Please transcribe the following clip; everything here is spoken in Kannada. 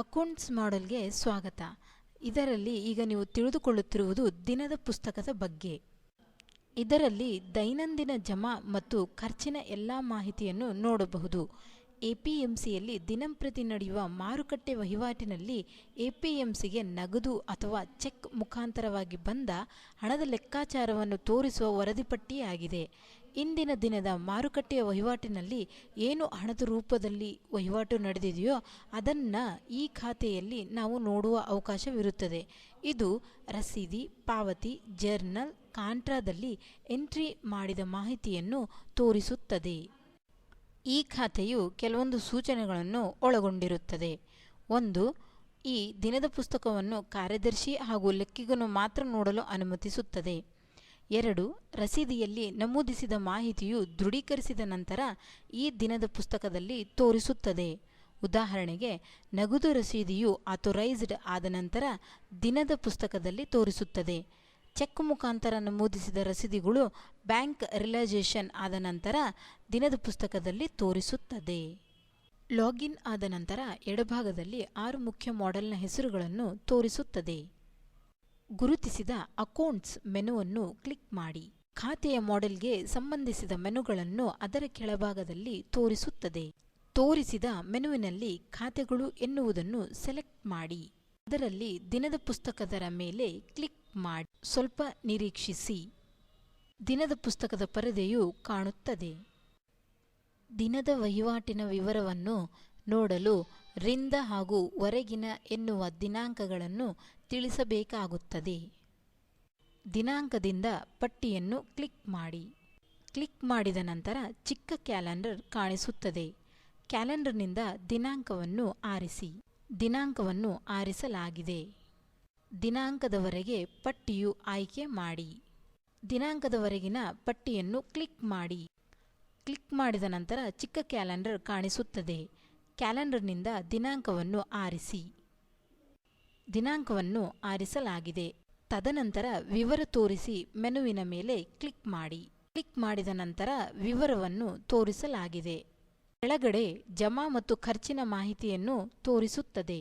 ಅಕೌಂಟ್ಸ್ ಮಾಡೆಲ್ಗೆ ಸ್ವಾಗತ. ಇದರಲ್ಲಿ ಈಗ ನೀವು ತಿಳಿದುಕೊಳ್ಳುತ್ತಿರುವುದು ದಿನದ ಪುಸ್ತಕದ ಬಗ್ಗೆ. ಇದರಲ್ಲಿ ದೈನಂದಿನ ಜಮಾ ಮತ್ತು ಖರ್ಚಿನ ಎಲ್ಲ ಮಾಹಿತಿಯನ್ನು ನೋಡಬಹುದು. ಎಪಿಎಂಸಿಯಲ್ಲಿ ದಿನಂಪ್ರತಿ ನಡೆಯುವ ಮಾರುಕಟ್ಟೆ ವಹಿವಾಟಿನಲ್ಲಿ ಎಪಿಎಂಸಿಗೆ ನಗದು ಅಥವಾ ಚೆಕ್ ಮುಖಾಂತರವಾಗಿ ಬಂದ ಹಣದ ಲೆಕ್ಕಾಚಾರವನ್ನು ತೋರಿಸುವ ವರದಿಪಟ್ಟಿಯಾಗಿದೆ. ಇಂದಿನ ದಿನದ ಮಾರುಕಟ್ಟೆಯ ವಹಿವಾಟಿನಲ್ಲಿ ಏನು ಹಣದ ರೂಪದಲ್ಲಿ ವಹಿವಾಟು ನಡೆದಿದೆಯೋ ಅದನ್ನು ಈ ಖಾತೆಯಲ್ಲಿ ನಾವು ನೋಡುವ ಅವಕಾಶವಿರುತ್ತದೆ. ಇದು ರಸೀದಿ, ಪಾವತಿ, ಜರ್ನಲ್, ಕಾಂಟ್ರಾದಲ್ಲಿ ಎಂಟ್ರಿ ಮಾಡಿದ ಮಾಹಿತಿಯನ್ನು ತೋರಿಸುತ್ತದೆ. ಈ ಖಾತೆಯು ಕೆಲವೊಂದು ಸೂಚನೆಗಳನ್ನು ಒಳಗೊಂಡಿರುತ್ತದೆ. 1. ಈ ದಿನದ ಪುಸ್ತಕವನ್ನು ಕಾರ್ಯದರ್ಶಿ ಹಾಗೂ ಲೆಕ್ಕಿಗನು ಮಾತ್ರ ನೋಡಲು ಅನುಮತಿಸುತ್ತದೆ. 2. ರಸೀದಿಯಲ್ಲಿ ನಮೂದಿಸಿದ ಮಾಹಿತಿಯು ದೃಢೀಕರಿಸಿದ ನಂತರ ಈ ದಿನದ ಪುಸ್ತಕದಲ್ಲಿ ತೋರಿಸುತ್ತದೆ. ಉದಾಹರಣೆಗೆ, ನಗದು ರಸೀದಿಯು ಆಥೋರೈಸ್ಡ್ ಆದ ನಂತರ ದಿನದ ಪುಸ್ತಕದಲ್ಲಿ ತೋರಿಸುತ್ತದೆ. ಚೆಕ್ ಮುಖಾಂತರ ನಮೂದಿಸಿದ ರಸೀದಿಗಳು ಬ್ಯಾಂಕ್ ರಿಯಲೈಸೇಷನ್ ಆದ ನಂತರ ದಿನದ ಪುಸ್ತಕದಲ್ಲಿ ತೋರಿಸುತ್ತದೆ. ಲಾಗಿನ್ ಆದ ನಂತರ ಎಡಭಾಗದಲ್ಲಿ 6 ಮುಖ್ಯ ಮಾಡೆಲ್ನ ಹೆಸರುಗಳನ್ನು ತೋರಿಸುತ್ತದೆ. ಗುರುತಿಸಿದ ಅಕೌಂಟ್ಸ್ ಮೆನುವನ್ನು ಕ್ಲಿಕ್ ಮಾಡಿ. ಖಾತೆಯ ಮಾಡೆಲ್ಗೆ ಸಂಬಂಧಿಸಿದ ಮೆನುಗಳನ್ನು ಅದರ ಕೆಳಭಾಗದಲ್ಲಿ ತೋರಿಸುತ್ತದೆ. ತೋರಿಸಿದ ಮೆನುವಿನಲ್ಲಿ ಖಾತೆಗಳು ಎನ್ನುವುದನ್ನು ಸೆಲೆಕ್ಟ್ ಮಾಡಿ. ಅದರಲ್ಲಿ ದಿನದ ಪುಸ್ತಕದ ಮೇಲೆ ಕ್ಲಿಕ್ ಮಾಡಿ. ಸ್ವಲ್ಪ ನಿರೀಕ್ಷಿಸಿ. ದಿನದ ಪುಸ್ತಕದ ಪರದೆಯು ಕಾಣುತ್ತದೆ. ದಿನದ ವಹಿವಾಟಿನ ವಿವರವನ್ನು ನೋಡಲು ರಿಂದ ಹಾಗೂ ವರೆಗಿನ ಎನ್ನುವ ದಿನಾಂಕಗಳನ್ನು ತಿಳಿಸಬೇಕಾಗುತ್ತದೆ. ದಿನಾಂಕದಿಂದ ಪಟ್ಟಿಯನ್ನು ಕ್ಲಿಕ್ ಮಾಡಿ. ಕ್ಲಿಕ್ ಮಾಡಿದ ನಂತರ ಚಿಕ್ಕ ಕ್ಯಾಲೆಂಡರ್ ಕಾಣಿಸುತ್ತದೆ. ಕ್ಯಾಲೆಂಡರ್ನಿಂದ ದಿನಾಂಕವನ್ನು ಆರಿಸಿ. ದಿನಾಂಕವನ್ನು ಆರಿಸಲಾಗಿದೆ. ದಿನಾಂಕದವರೆಗೆ ಪಟ್ಟಿಯು ಆಯ್ಕೆ ಮಾಡಿ. ದಿನಾಂಕದವರೆಗಿನ ಪಟ್ಟಿಯನ್ನು ಕ್ಲಿಕ್ ಮಾಡಿ. ಕ್ಲಿಕ್ ಮಾಡಿದ ನಂತರ ಚಿಕ್ಕ ಕ್ಯಾಲೆಂಡರ್ ಕಾಣಿಸುತ್ತದೆ. ಕ್ಯಾಲೆಂಡರ್ನಿಂದ ದಿನಾಂಕವನ್ನು ಆರಿಸಿ. ದಿನಾಂಕವನ್ನು ಆರಿಸಲಾಗಿದೆ. ತದನಂತರ ವಿವರ ತೋರಿಸಿ ಮೆನುವಿನ ಮೇಲೆ ಕ್ಲಿಕ್ ಮಾಡಿ. ಕ್ಲಿಕ್ ಮಾಡಿದ ನಂತರ ವಿವರವನ್ನು ತೋರಿಸಲಾಗಿದೆ. ಕೆಳಗಡೆ ಜಮಾ ಮತ್ತು ಖರ್ಚಿನ ಮಾಹಿತಿಯನ್ನು ತೋರಿಸುತ್ತದೆ.